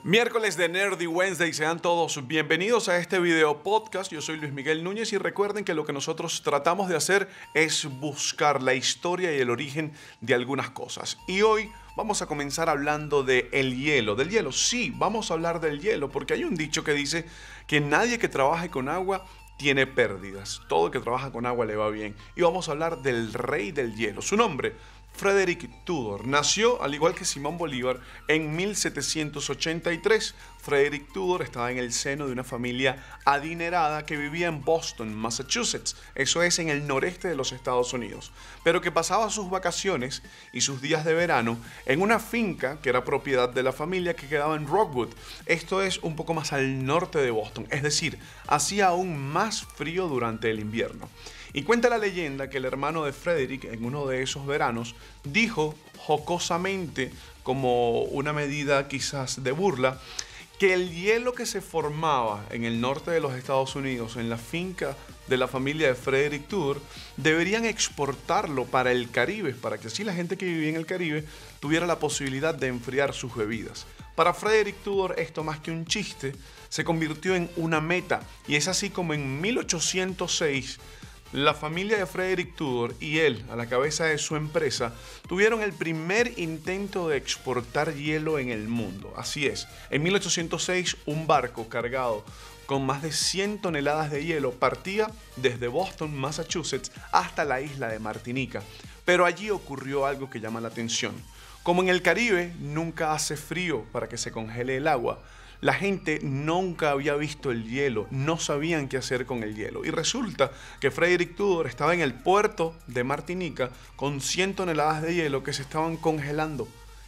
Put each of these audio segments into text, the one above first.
Miércoles de Nerdy Wednesday, sean todos bienvenidos a este video podcast. Yo soy Luis Miguel Núñez y recuerden que lo que nosotros tratamos de hacer es buscar la historia y el origen de algunas cosas. Y hoy vamos a comenzar hablando del hielo. Sí, vamos a hablar del hielo porque hay un dicho que dice que nadie que trabaje con agua tiene pérdidas. Todo el que trabaja con agua le va bien. Y vamos a hablar del rey del hielo. Su nombre, Frederick Tudor. Nació, al igual que Simón Bolívar, en 1783. Frederick Tudor estaba en el seno de una familia adinerada que vivía en Boston, Massachusetts. Eso es en el noreste de los Estados Unidos. Pero que pasaba sus vacaciones y sus días de verano en una finca que era propiedad de la familia que quedaba en Rockwood. Esto es un poco más al norte de Boston. Es decir, hacía aún más frío durante el invierno. Y cuenta la leyenda que el hermano de Frederick, en uno de esos veranos, dijo jocosamente, como una medida quizás de burla, que el hielo que se formaba en el norte de los Estados Unidos, en la finca de la familia de Frederick Tudor, deberían exportarlo para el Caribe, para que así la gente que vivía en el Caribe tuviera la posibilidad de enfriar sus bebidas. Para Frederick Tudor, esto más que un chiste, se convirtió en una meta, y es así como en 1806, la familia de Frederick Tudor y él, a la cabeza de su empresa, tuvieron el primer intento de exportar hielo en el mundo. Así es, en 1806 un barco cargado con más de 100 toneladas de hielo partía desde Boston, Massachusetts, hasta la isla de Martinica. Pero allí ocurrió algo que llama la atención. Como en el Caribe nunca hace frío para que se congele el agua, la gente nunca había visto el hielo, no sabían qué hacer con el hielo. Y resulta que Frederick Tudor estaba en el puerto de Martinica con 100 toneladas de hielo que se estaban congelando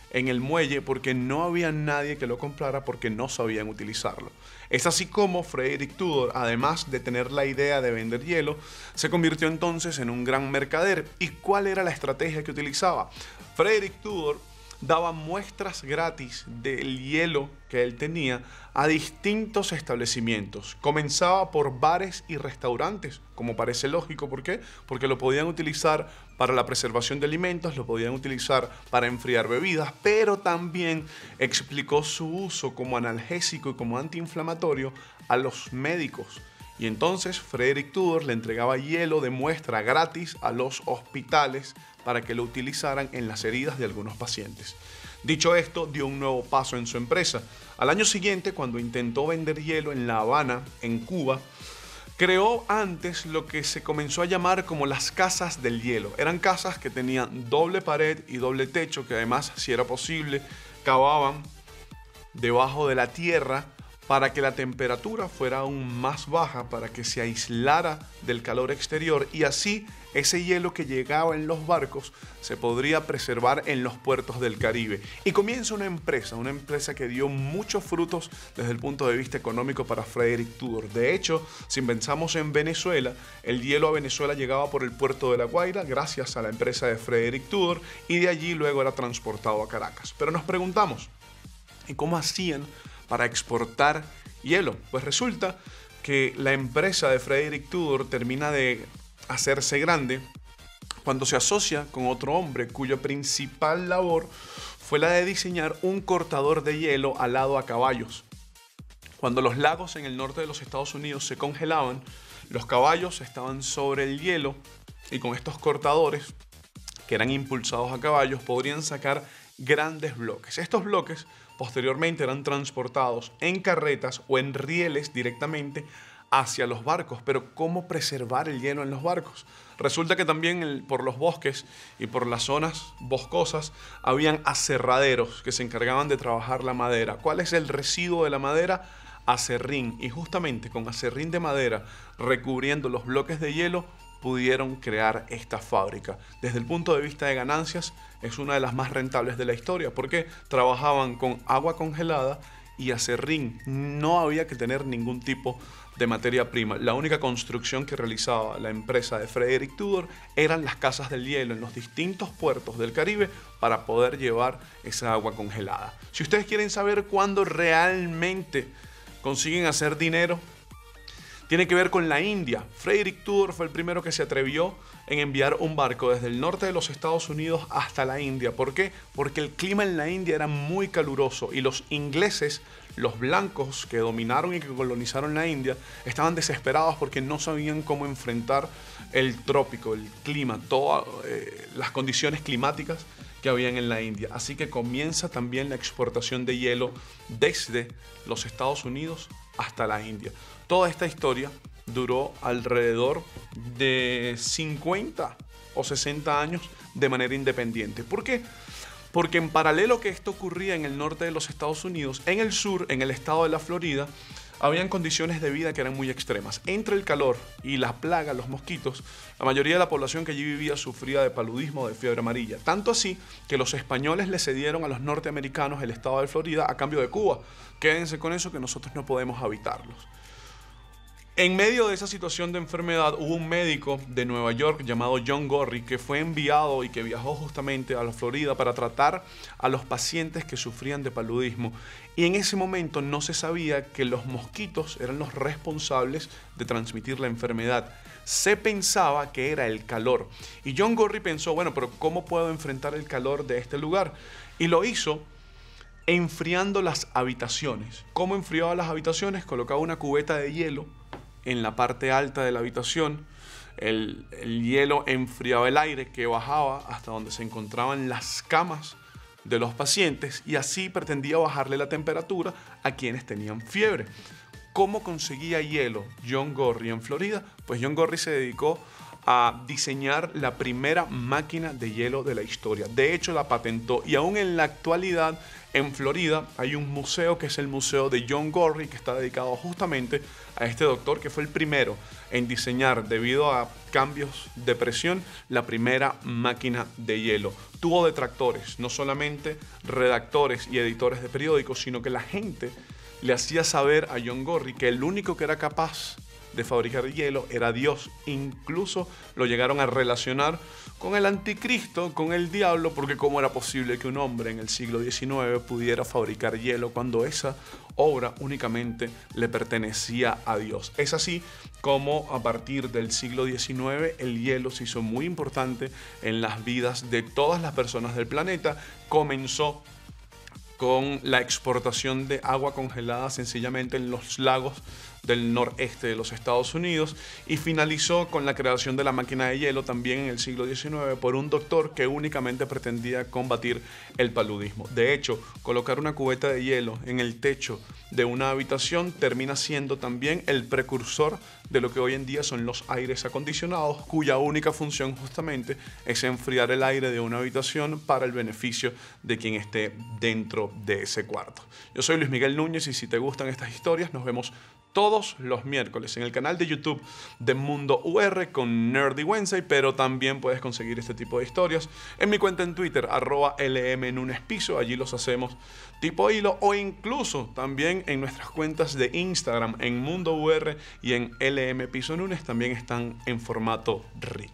en el muelle porque no había nadie que lo comprara porque no sabían utilizarlo. Es así como Frederick Tudor, además de tener la idea de vender hielo, se convirtió entonces en un gran mercader. ¿Y cuál era la estrategia que utilizaba? Frederick Tudor daba muestras gratis del hielo que él tenía a distintos establecimientos. Comenzaba por bares y restaurantes, como parece lógico. ¿Por qué? Porque lo podían utilizar para la preservación de alimentos, lo podían utilizar para enfriar bebidas, pero también explicó su uso como analgésico y como antiinflamatorio a los médicos. Y entonces Frederick Tudor le entregaba hielo de muestra gratis a los hospitales para que lo utilizaran en las heridas de algunos pacientes. Dicho esto, dio un nuevo paso en su empresa. Al año siguiente, cuando intentó vender hielo en La Habana, en Cuba, creó antes lo que se comenzó a llamar como las casas del hielo. Eran casas que tenían doble pared y doble techo, que además, si era posible, cavaban debajo de la tierra para que la temperatura fuera aún más baja, para que se aislara del calor exterior y así ese hielo que llegaba en los barcos se podría preservar en los puertos del Caribe. Y comienza una empresa que dio muchos frutos desde el punto de vista económico para Frederick Tudor. De hecho, si pensamos en Venezuela, el hielo a Venezuela llegaba por el puerto de La Guaira gracias a la empresa de Frederick Tudor y de allí luego era transportado a Caracas. Pero nos preguntamos, ¿y cómo hacían para exportar hielo? Pues resulta que la empresa de Frederick Tudor termina de hacerse grande cuando se asocia con otro hombre cuya principal labor fue la de diseñar un cortador de hielo alado a caballos. Cuando los lagos en el norte de los Estados Unidos se congelaban, los caballos estaban sobre el hielo y con estos cortadores, que eran impulsados a caballos, podrían sacar grandes bloques. Estos bloques posteriormente eran transportados en carretas o en rieles directamente hacia los barcos. Pero ¿cómo preservar el hielo en los barcos? Resulta que también por los bosques y por las zonas boscosas habían aserraderos que se encargaban de trabajar la madera. ¿Cuál es el residuo de la madera? Aserrín. Y justamente con aserrín de madera recubriendo los bloques de hielo pudieron crear esta fábrica. Desde el punto de vista de ganancias, es una de las más rentables de la historia, porque trabajaban con agua congelada y aserrín. No había que tener ningún tipo de materia prima. La única construcción que realizaba la empresa de Frederick Tudor eran las casas del hielo en los distintos puertos del Caribe para poder llevar esa agua congelada. Si ustedes quieren saber cuándo realmente consiguen hacer dinero, tiene que ver con la India. Frederick Tudor fue el primero que se atrevió en enviar un barco desde el norte de los Estados Unidos hasta la India. ¿Por qué? Porque el clima en la India era muy caluroso y los ingleses, los blancos que dominaron y que colonizaron la India, estaban desesperados porque no sabían cómo enfrentar el trópico, el clima, todas las condiciones climáticas que habían en la India. Así que comienza también la exportación de hielo desde los Estados Unidos hasta la India. Toda esta historia duró alrededor de 50 o 60 años de manera independiente. ¿Por qué? Porque en paralelo que esto ocurría en el norte de los Estados Unidos, en el sur, en el estado de la Florida, habían condiciones de vida que eran muy extremas. Entre el calor y la plaga, los mosquitos, la mayoría de la población que allí vivía sufría de paludismo o de fiebre amarilla. Tanto así que los españoles le cedieron a los norteamericanos el estado de Florida a cambio de Cuba. Quédense con eso que nosotros no podemos habitarlos. En medio de esa situación de enfermedad hubo un médico de Nueva York llamado John Gorrie que fue enviado y que viajó justamente a la Florida para tratar a los pacientes que sufrían de paludismo. Y en ese momento no se sabía que los mosquitos eran los responsables de transmitir la enfermedad. Se pensaba que era el calor. Y John Gorrie pensó, bueno, pero ¿cómo puedo enfrentar el calor de este lugar? Y lo hizo enfriando las habitaciones. ¿Cómo enfriaba las habitaciones? Colocaba una cubeta de hielo en la parte alta de la habitación. El hielo enfriaba el aire que bajaba hasta donde se encontraban las camas de los pacientes y así pretendía bajarle la temperatura a quienes tenían fiebre. ¿Cómo conseguía hielo John Gorrie en Florida? Pues John Gorrie se dedicó a diseñar la primera máquina de hielo de la historia. De hecho, la patentó y aún en la actualidad en Florida hay un museo que es el Museo de John Gorrie que está dedicado justamente a este doctor que fue el primero en diseñar, debido a cambios de presión, la primera máquina de hielo. Tuvo detractores, no solamente redactores y editores de periódicos, sino que la gente le hacía saber a John Gorrie que el único que era capaz de fabricar hielo era Dios. Incluso lo llegaron a relacionar con el anticristo, con el diablo, porque cómo era posible que un hombre en el siglo XIX pudiera fabricar hielo cuando esa obra únicamente le pertenecía a Dios. Es así como a partir del siglo XIX el hielo se hizo muy importante en las vidas de todas las personas del planeta. Comenzó con la exportación de agua congelada sencillamente en los lagos del noreste de los Estados Unidos y finalizó con la creación de la máquina de hielo también en el siglo XIX por un doctor que únicamente pretendía combatir el paludismo. De hecho, colocar una cubeta de hielo en el techo de una habitación termina siendo también el precursor de lo que hoy en día son los aires acondicionados, cuya única función justamente es enfriar el aire de una habitación para el beneficio de quien esté dentro de ese cuarto. Yo soy Luis Miguel Núñez y si te gustan estas historias nos vemos todos los miércoles en el canal de YouTube de Mundo UR con Nerdy Wednesday, pero también puedes conseguir este tipo de historias en mi cuenta en Twitter, @LMNunesPiso. Allí los hacemos tipo hilo, o incluso también en nuestras cuentas de Instagram en Mundo UR y en LM Piso Nunes también están en formato Reel.